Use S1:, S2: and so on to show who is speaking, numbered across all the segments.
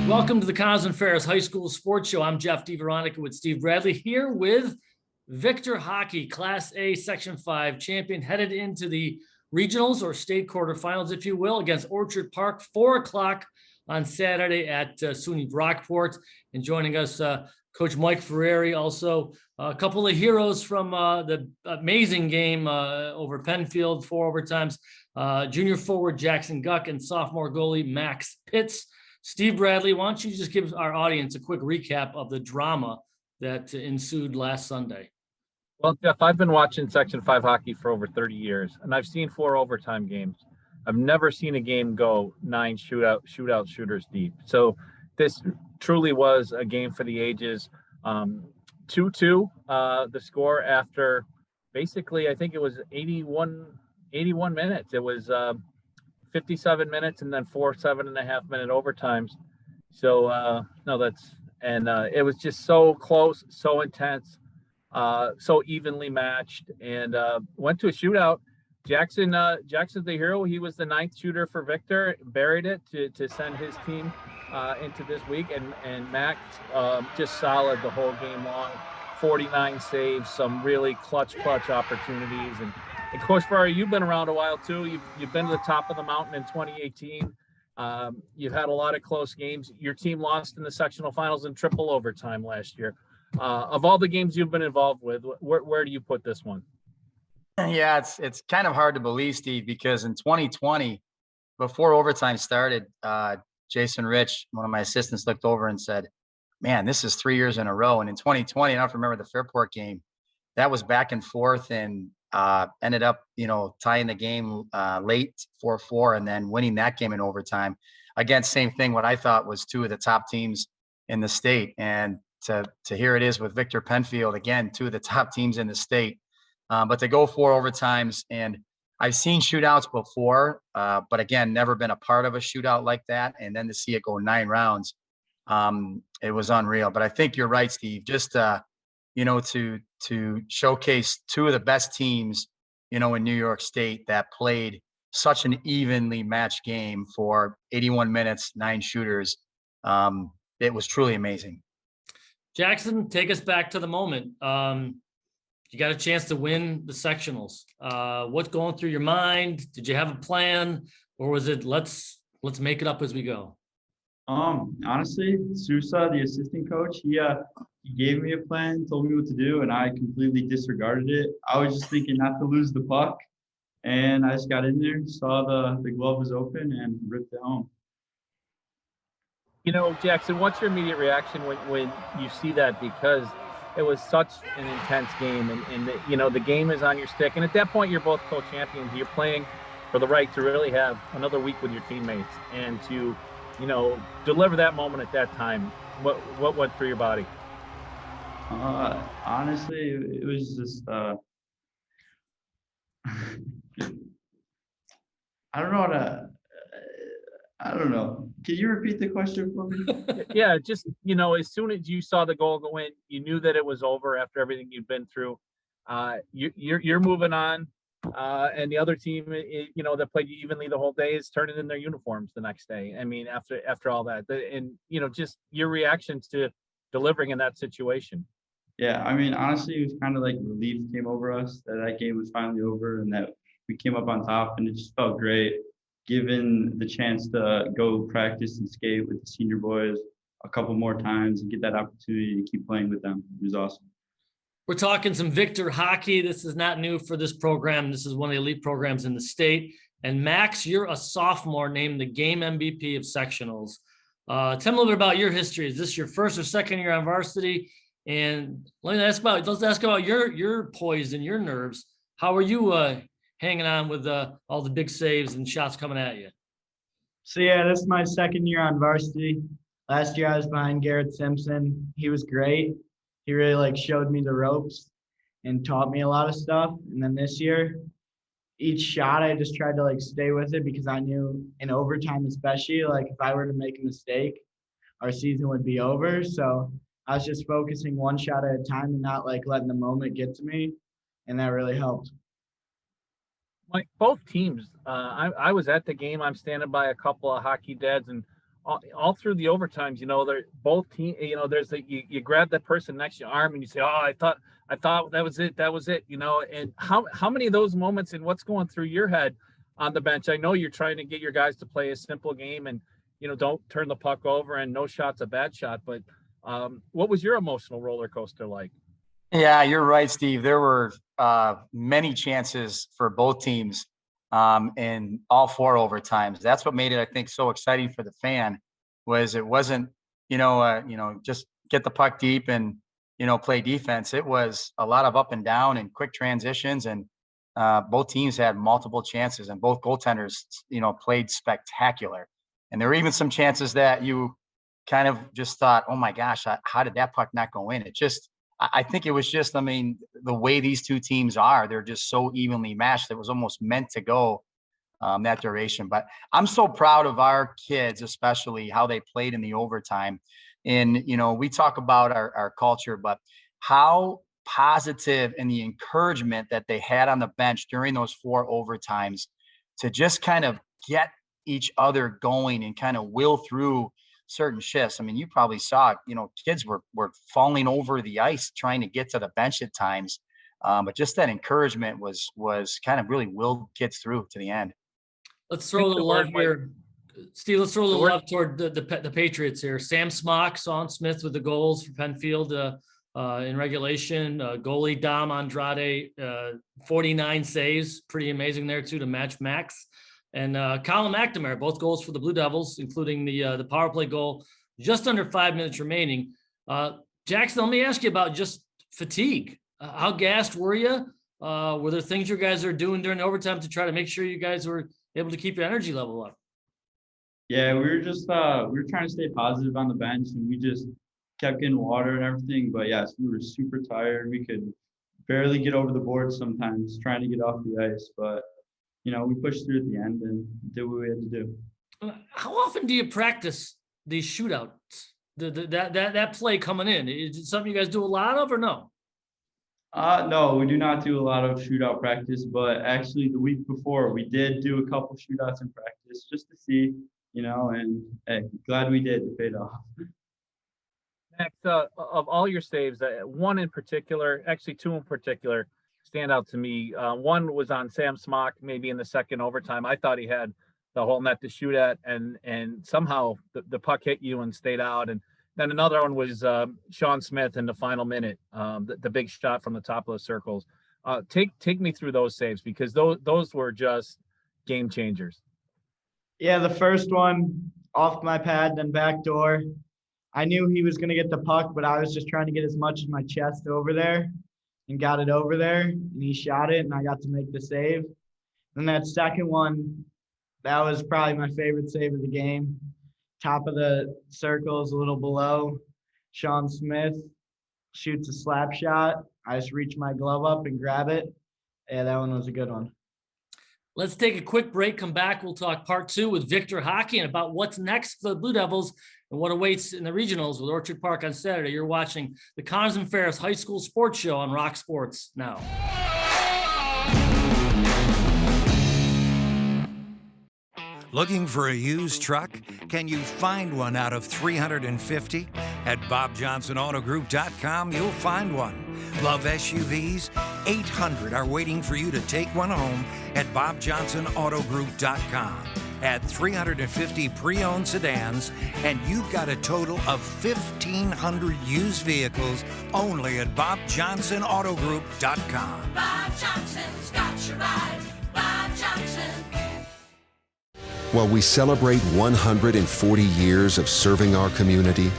S1: Welcome to the Cons and Ferris High School Sports Show. I'm Jeff DiVeronica with Steve Bradley here with Victor Hockey, Class A Section 5 champion, headed into the regionals or state quarterfinals, if you will, against Orchard Park, 4 o'clock on Saturday at SUNY Brockport. And joining us, Coach Mike Ferreri, also a couple of heroes from the amazing game over Penfield, 4 overtimes, junior forward Jackson Guck and sophomore goalie Max Pitts. Steve Bradley, why don't you just give our audience a quick recap of the drama that ensued last Sunday?
S2: Well, Jeff, I've been watching Section 5 hockey for over 30 years, and I've seen 4 overtime games. I've never seen a game go 9 shootout shooters deep. So this truly was a game for the ages. 2-2, the score after basically, I think it was 81 minutes. It was 57 minutes and then 4 7.5-minute overtimes. So it was just so close, so intense, so evenly matched, and went to a shootout. Jackson the hero. He was the 9th shooter for Victor, buried it to send his team into this week, and Max just solid the whole game long. 49 saves, some really clutch opportunities. And Coach Ferreri, you've been around a while too. You've been to the top of the mountain in 2018. You've had a lot of close games. Your team lost in the sectional finals in triple overtime last year. Of all the games you've been involved with, where do you put this one?
S3: Yeah, it's kind of hard to believe, Steve, because in 2020, before overtime started, Jason Rich, one of my assistants, looked over and said, "Man, this is 3 years in a row." And in 2020, I don't remember the Fairport game, that was back and forth, and ended up, tying the game late 4-4, and then winning that game in overtime. Again, same thing, what I thought was 2 of the top teams in the state. And to here it is with Victor Penfield, again, 2 of the top teams in the state. But to go 4 overtimes, and I've seen shootouts before, but again, never been a part of a shootout like that. And then to see it go 9 rounds, it was unreal. But I think you're right, Steve. Just to showcase 2 of the best teams, in New York State that played such an evenly matched game for 81 minutes, 9 shooters. It was truly amazing.
S1: Jackson, take us back to the moment. You got a chance to win the sectionals. What's going through your mind? Did you have a plan, or was it let's make it up as we go?
S4: Honestly, Sousa, the assistant coach, he gave me a plan, told me what to do, and I completely disregarded it. I was just thinking not to lose the puck, and I just got in there, saw the glove was open, and ripped it home.
S2: Jackson, what's your immediate reaction when you see that? Because it was such an intense game, and the game is on your stick. And at that point, you're both co-champions. You're playing for the right to really have another week with your teammates and to, deliver that moment at that time. What went through your body?
S4: Honestly, it was just I don't know. Can you repeat the question for me?
S2: Yeah, just, as soon as you saw the goal go in, you knew that it was over after everything you've been through. You're moving on, and the other team, that played you evenly the whole day is turning in their uniforms the next day. I mean, after all that, and just your reactions to delivering in that situation.
S4: Yeah, I mean, honestly, it was kind of like relief came over us that game was finally over and that we came up on top, and it just felt great. Given the chance to go practice and skate with the senior boys a couple more times and get that opportunity to keep playing with them, it was awesome.
S1: We're talking some Victor hockey. This is not new for this program. This is one of the elite programs in the state. And Max, you're a sophomore named the game MVP of sectionals. Tell me a little bit about your history. Is this your first or second year on varsity? And let's ask about your poise and your nerves. How are you hanging on with all the big saves and shots coming at you?
S5: So yeah, this is my second year on varsity. Last year I was behind Garrett Simpson. He was great. He really showed me the ropes and taught me a lot of stuff. And then this year, each shot I just tried to stay with it, because I knew in overtime especially, if I were to make a mistake, our season would be over. So I was just focusing one shot at a time and not letting the moment get to me. And that really helped.
S2: Both teams, I was at the game. I'm standing by a couple of hockey dads, and all through the overtimes, they're both team, there's you grab that person next to your arm and you say, oh, I thought that was it. And how many of those moments and what's going through your head on the bench? I know you're trying to get your guys to play a simple game and, don't turn the puck over and no shot's a bad shot. But what was your emotional roller coaster like?
S3: Yeah, you're right, Steve. There were many chances for both teams in all 4 overtimes. That's what made it, I think, so exciting for the fan. Was it wasn't, just get the puck deep and play defense. It was a lot of up and down and quick transitions, and both teams had multiple chances, and both goaltenders, played spectacular. And there were even some chances that you kind of just thought, oh my gosh, how did that puck not go in? I think it was just, the way these two teams are, they're just so evenly matched. It was almost meant to go that duration. But I'm so proud of our kids, especially how they played in the overtime. And, we talk about our culture, but how positive and the encouragement that they had on the bench during those 4 overtimes to just kind of get each other going and kind of will through certain shifts. You probably saw, kids were falling over the ice trying to get to the bench at times. But just that encouragement was kind of really willed kids through to the end.
S1: Let's throw a little love here. Steve, let's throw a little love toward the Patriots here. Sam Smock, Sean Smith with the goals for Penfield in regulation. Goalie Dom Andrade, 49 saves. Pretty amazing there too to match Max. And Colin McNamara, both goals for the Blue Devils, including the power play goal, just under 5 minutes remaining. Jackson, let me ask you about just fatigue. How gassed were you? Were there things you guys are doing during overtime to try to make sure you guys were able to keep your energy level up?
S4: Yeah, we were just we were trying to stay positive on the bench, and we just kept getting water and everything. But yes, we were super tired. We could barely get over the board sometimes, trying to get off the ice. But we pushed through at the end and did what we had to do.
S1: How often do you practice these shootouts? That play coming in, is it something you guys do a lot of or no?
S4: No, we do not do a lot of shootout practice, but actually the week before we did do a couple shootouts in practice just to see, and hey, glad we did. It paid off.
S2: Max, of all your saves, one in particular, actually 2 in particular, stand out to me. One was on Sam Smock, maybe in the second overtime. I thought he had the whole net to shoot at, and somehow the puck hit you and stayed out. And then another one was Sean Smith in the final minute, the big shot from the top of the circles. Take me through those saves, because those were just game changers.
S5: Yeah, the first one off my pad, then back door. I knew he was going to get the puck, but I was just trying to get as much as my chest over there, and got it over there, and he shot it, and I got to make the save. And that second one, that was probably my favorite save of the game. Top of the circles, a little below. Sean Smith shoots a slap shot. I just reach my glove up and grab it. Yeah, that one was a good one.
S1: Let's take a quick break, come back. We'll talk part 2 with Victor Hockey and about what's next for the Blue Devils and what awaits in the regionals with Orchard Park on Saturday. You're watching the Connors and Ferris High School Sports Show on Rock Sports Now.
S6: Looking for a used truck? Can you find one out of 350? At BobJohnsonAutoGroup.com, you'll find one. Love SUVs? 800 are waiting for you to take one home at BobJohnsonAutoGroup.com. Add 350 pre-owned sedans, and you've got a total of 1,500 used vehicles only at BobJohnsonAutoGroup.com.
S7: Bob Johnson's got your ride. Bob Johnson.
S8: While we celebrate 140 years of serving our community,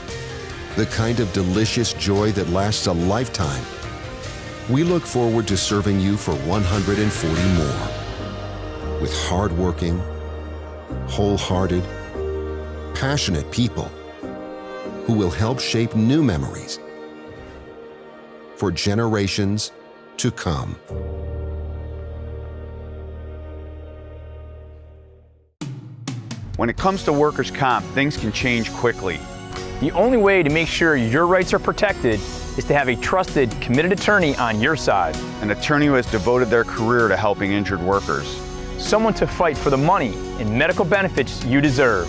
S8: the kind of delicious joy that lasts a lifetime, we look forward to serving you for 140 more. With hardworking, wholehearted, passionate people who will help shape new memories for generations to come.
S9: When it comes to workers' comp, things can change quickly.
S10: The only way to make sure your rights are protected is to have a trusted, committed attorney on your side.
S9: An attorney who has devoted their career to helping injured workers.
S10: Someone to fight for the money and medical benefits you deserve.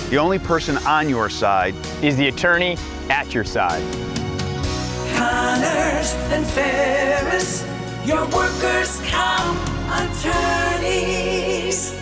S9: The only person on your side
S10: is the attorney at your side.
S7: Connors and Ferris, your workers' comp attorneys.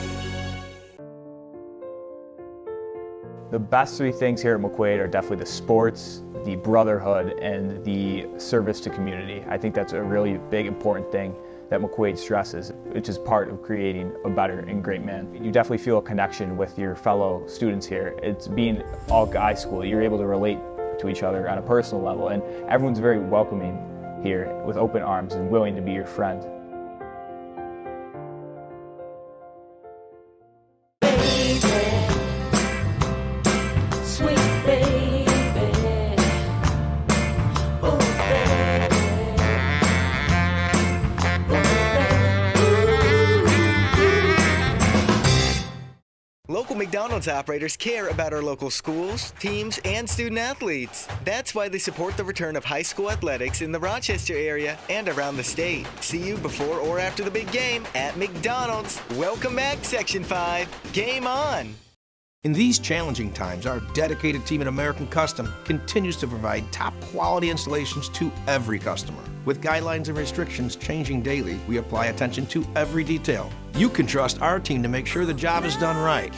S10: The best three things here at McQuaid are definitely the sports, the brotherhood, and the service to community. I think that's a really big, important thing that McQuaid stresses, which is part of creating a better and great man. You definitely feel a connection with your fellow students here. It's being all guy school, you're able to relate to each other on a personal level, and everyone's very welcoming here with open arms and willing to be your friend.
S11: Local McDonald's operators care about our local schools, teams, and student athletes. That's why they support the return of high school athletics in the Rochester area and around the state. See you before or after the big game at McDonald's. Welcome back, Section 5. Game on!
S12: In these challenging times, our dedicated team at American Custom continues to provide top-quality installations to every customer. With guidelines and restrictions changing daily, we apply attention to every detail. You can trust our team to make sure the job is done right.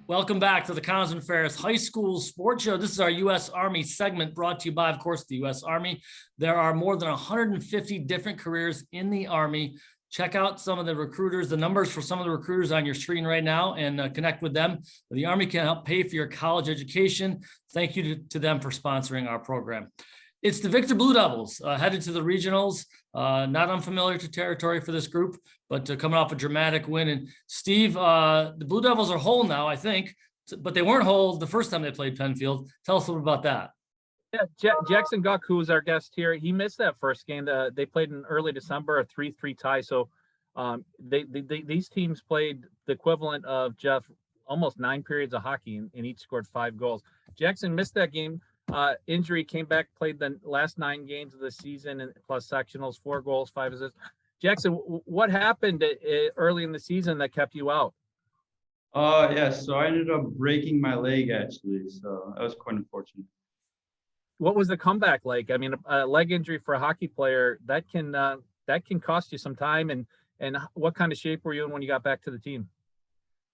S1: Welcome back to the Connors and Ferris High School Sports Show. This is our U.S. Army segment brought to you by, of course, the U.S. Army. There are more than 150 different careers in the Army. Check out some of the recruiters, the numbers for some of the recruiters on your screen right now, and connect with them. The Army can help pay for your college education. Thank you to them for sponsoring our program. It's the Victor Blue Devils headed to the regionals. Not unfamiliar to territory for this group, but coming off a dramatic win. And Steve, the Blue Devils are whole now, I think, but they weren't whole the first time they played Penfield. Tell us a little about that.
S2: Yeah, Jackson Guck, who was our guest here, he missed that first game. They played in early December, a 3-3 tie. So these teams played the equivalent of, Jeff, almost 9 periods of hockey and each scored 5 goals. Jackson missed that game. Injury, came back, played the last 9 games of the season and plus sectionals, 4 goals, 5 assists. Jackson, what happened early in the season that kept you out?
S4: Yeah, so I ended up breaking my leg actually, so that was quite unfortunate.
S2: What was the comeback like? I mean, a leg injury for a hockey player that can cost you some time. And what kind of shape were you in when you got back to the team?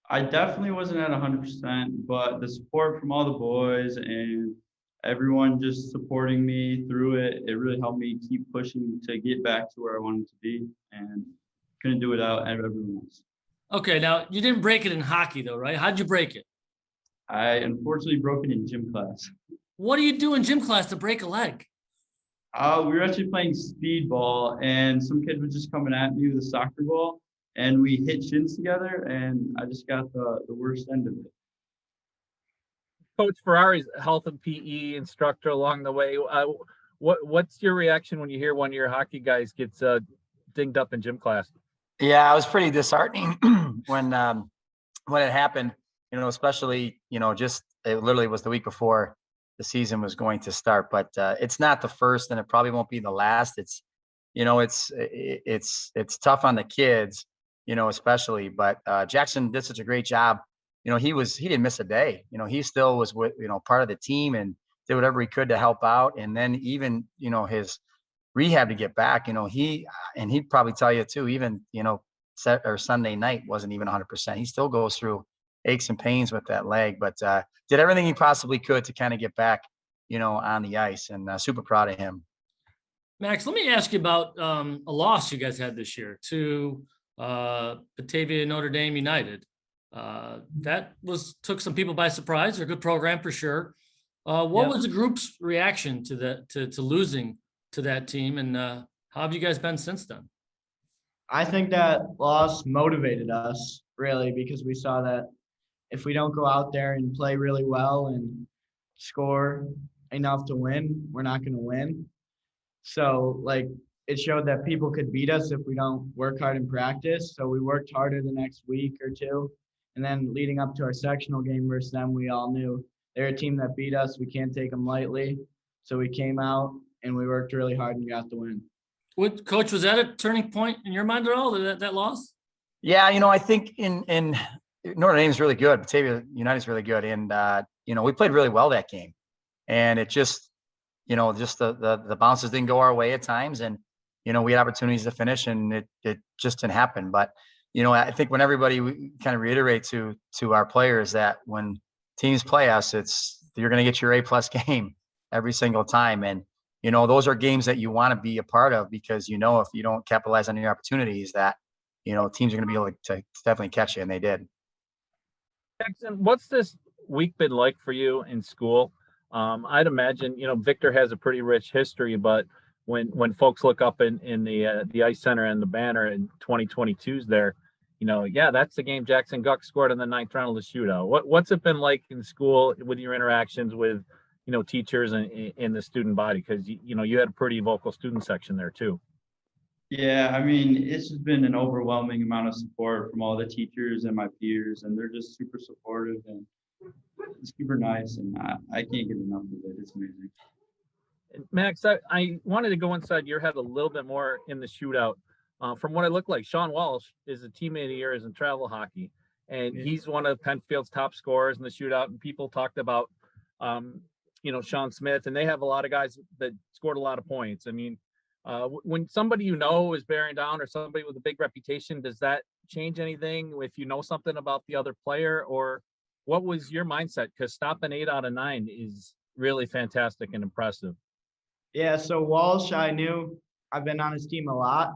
S4: I definitely wasn't at 100%, but the support from all the boys and everyone just supporting me through it, it really helped me keep pushing to get back to where I wanted to be, and couldn't do it without everyone else.
S1: Okay, now you didn't break it in hockey though, right? How'd you break it?
S4: I unfortunately broke it in gym class.
S1: What do you do in gym class to break a leg?
S4: We were actually playing speedball, and some kid was just coming at me with a soccer ball, and we hit shins together, and I just got the worst end of it.
S2: Coach Ferreri's health and PE instructor along the way. What's your reaction when you hear one of your hockey guys gets dinged up in gym class?
S3: Yeah, it was pretty disheartening when it happened, especially, just it literally was the week before the season was going to start, but it's not the first and it probably won't be the last. It's tough on the kids, especially, but Jackson did such a great job. He didn't miss a day. He still was with, part of the team and did whatever he could to help out. And then even, his rehab to get back, he'd probably tell you too, even, Sunday night wasn't even 100%. He still goes through aches and pains with that leg, but did everything he possibly could to kind of get back, on the ice, and super proud of him.
S1: Max, let me ask you about a loss you guys had this year to Batavia Notre Dame United. That took some people by surprise. They're a good program for sure. What was the group's reaction to losing to that team, and how have you guys been since then?
S5: I think that loss motivated us really, because we saw that if we don't go out there and play really well and score enough to win, we're not going to win. So it showed that people could beat us if we don't work hard in practice. So we worked harder the next week or two. And then leading up to our sectional game versus them, we all knew they're a team that beat us. We can't take them lightly. So we came out and we worked really hard and got the win.
S1: What, Coach, was that a turning point in your mind at all, that loss?
S3: Yeah, I think in Notre Dame's really good. Batavia United's really good. And, we played really well that game. And it just, just the bounces didn't go our way at times. And, we had opportunities to finish and it just didn't happen. But, I think when everybody kind of reiterate to our players that when teams play us, you're going to get your A+ game every single time. And, those are games that you want to be a part of because, if you don't capitalize on your opportunities that, teams are going to be able to definitely catch you. And they did.
S2: Jackson, what's this week been like for you in school? I'd imagine, Victor has a pretty rich history, but when folks look up in the Ice Center and the banner in 2022's there, that's the game Jackson Guck scored in the 9th round of the shootout. What's it been like in school with your interactions with, teachers and in the student body? Because, you had a pretty vocal student section there too.
S4: Yeah, I mean, it's just been an overwhelming amount of support from all the teachers and my peers, and they're just super supportive and super nice, and I can't get enough of it. It's amazing.
S2: Max, I wanted to go inside your head a little bit more in the shootout. From what it looked like, Sean Walsh is a teammate of yours in travel hockey, and he's one of Penfield's top scorers in the shootout, and people talked about, Sean Smith, and they have a lot of guys that scored a lot of points. I mean, when somebody is bearing down or somebody with a big reputation, does that change anything if you know something about the other player? Or what was your mindset? Because stopping 8 out of 9 is really fantastic and impressive.
S5: Yeah, so Walsh, I've been on his team a lot.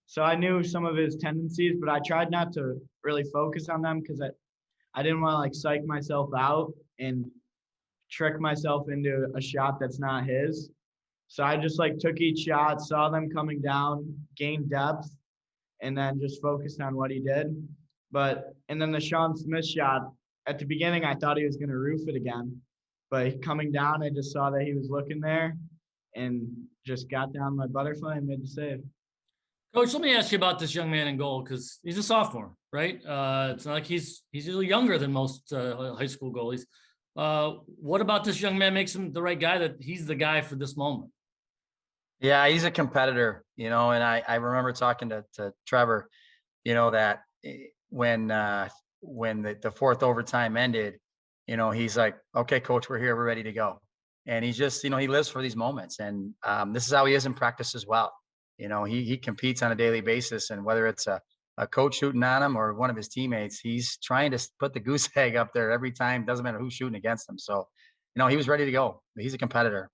S5: So I knew some of his tendencies, but I tried not to really focus on them because I didn't want to psych myself out and trick myself into a shot that's not his. So I just took each shot, saw them coming down, gained depth, and then just focused on what he did. And then the Sean Smith shot, at the beginning, I thought he was going to roof it again. But coming down, I just saw that he was looking there and just got down my butterfly and made the save.
S1: Coach, let me ask you about this young man in goal because he's a sophomore, right? It's not like he's usually younger than most high school goalies. What about this young man makes him the right guy, that he's the guy for this moment?
S3: Yeah, he's a competitor, and I remember talking to Trevor, that when the 4th overtime ended, he's like, okay, coach, we're here. We're ready to go. And he's just, he lives for these moments. And this is how he is in practice as well. He competes on a daily basis, and whether it's a coach shooting on him or one of his teammates, he's trying to put the goose egg up there every time. Doesn't matter who's shooting against him. So, he was ready to go. He's a competitor.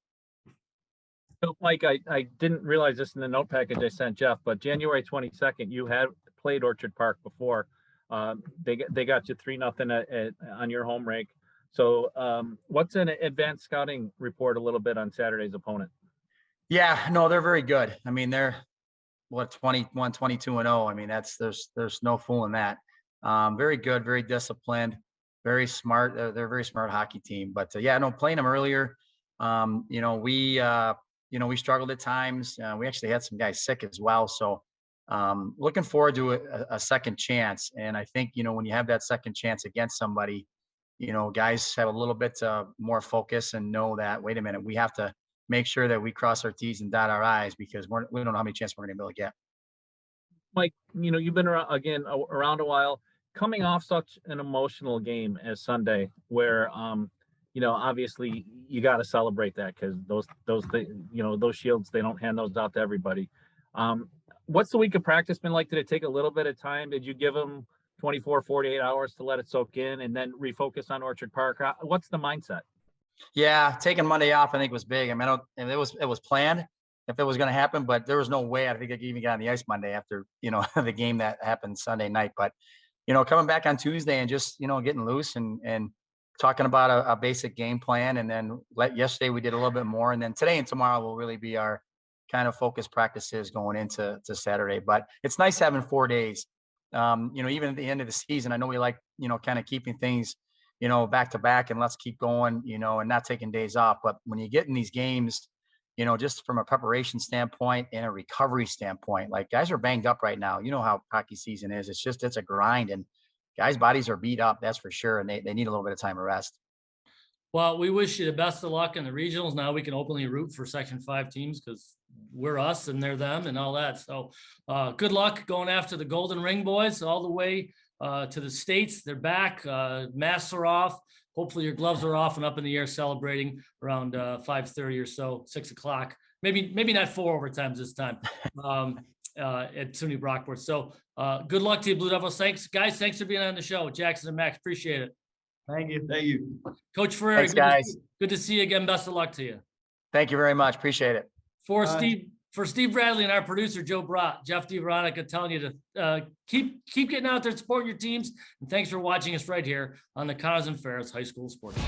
S2: So, Mike, I didn't realize this in the note package I sent Jeff, but January 22nd, you had played Orchard Park before. They got you 3-0 on your home rink. So what's an advanced scouting report a little bit on Saturday's opponent?
S3: Yeah, no, they're very good. I mean, they're 21, 22-0. I mean, there's no fooling that. Very good, very disciplined, very smart. They're a very smart hockey team. But playing them earlier, we struggled at times. We actually had some guys sick as well. So looking forward to a second chance. And I think, when you have that second chance against somebody, guys have a little bit more focus and know that, wait a minute, we have to make sure that we cross our T's and dot our I's because we don't know how many chances we're going to be able to get.
S2: Mike, you've been around a while, coming off such an emotional game as Sunday, where, obviously you got to celebrate that because those shields, they don't hand those out to everybody. What's the week of practice been like? Did it take a little bit of time? Did you give them 24, 48 hours to let it soak in and then refocus on Orchard Park? What's the mindset?
S3: Yeah, taking Monday off, I think, was big. I mean, it was planned if it was going to happen, but there was no way I think I could even get on the ice Monday after, the game that happened Sunday night. But, coming back on Tuesday and just, getting loose and talking about a basic game plan. And then yesterday we did a little bit more. And then today and tomorrow will really be our kind of focus practices going into Saturday. But it's nice having 4 days. Even at the end of the season, I know we like, kind of keeping things, back to back and let's keep going, and not taking days off. But when you get in these games, just from a preparation standpoint and a recovery standpoint, like guys are banged up right now. You know how hockey season is. It's a grind and guys' bodies are beat up. That's for sure. And they need a little bit of time of rest.
S1: Well, we wish you the best of luck in the regionals. Now we can openly root for Section 5 teams because we're us and they're them and all that. So good luck going after the Golden Ring boys all the way to the States. They're back. Masks are off. Hopefully your gloves are off and up in the air celebrating around 5:30 or so, 6 o'clock. Maybe not 4 overtimes this time at SUNY Brockport. So good luck to you, Blue Devils. Thanks, guys. Thanks for being on the show. Jackson and Max, appreciate it.
S5: Thank you.
S4: Thank you.
S1: Coach Ferreri,
S3: Thanks, guys.
S1: good to see you again. Best of luck to you.
S3: Thank you very much. Appreciate it.
S1: For Steve Bradley and our producer, Joe Brott, Jeff DiVeronica telling you to keep getting out there, supporting your teams. And thanks for watching us right here on the Connors and Ferris High School Sports.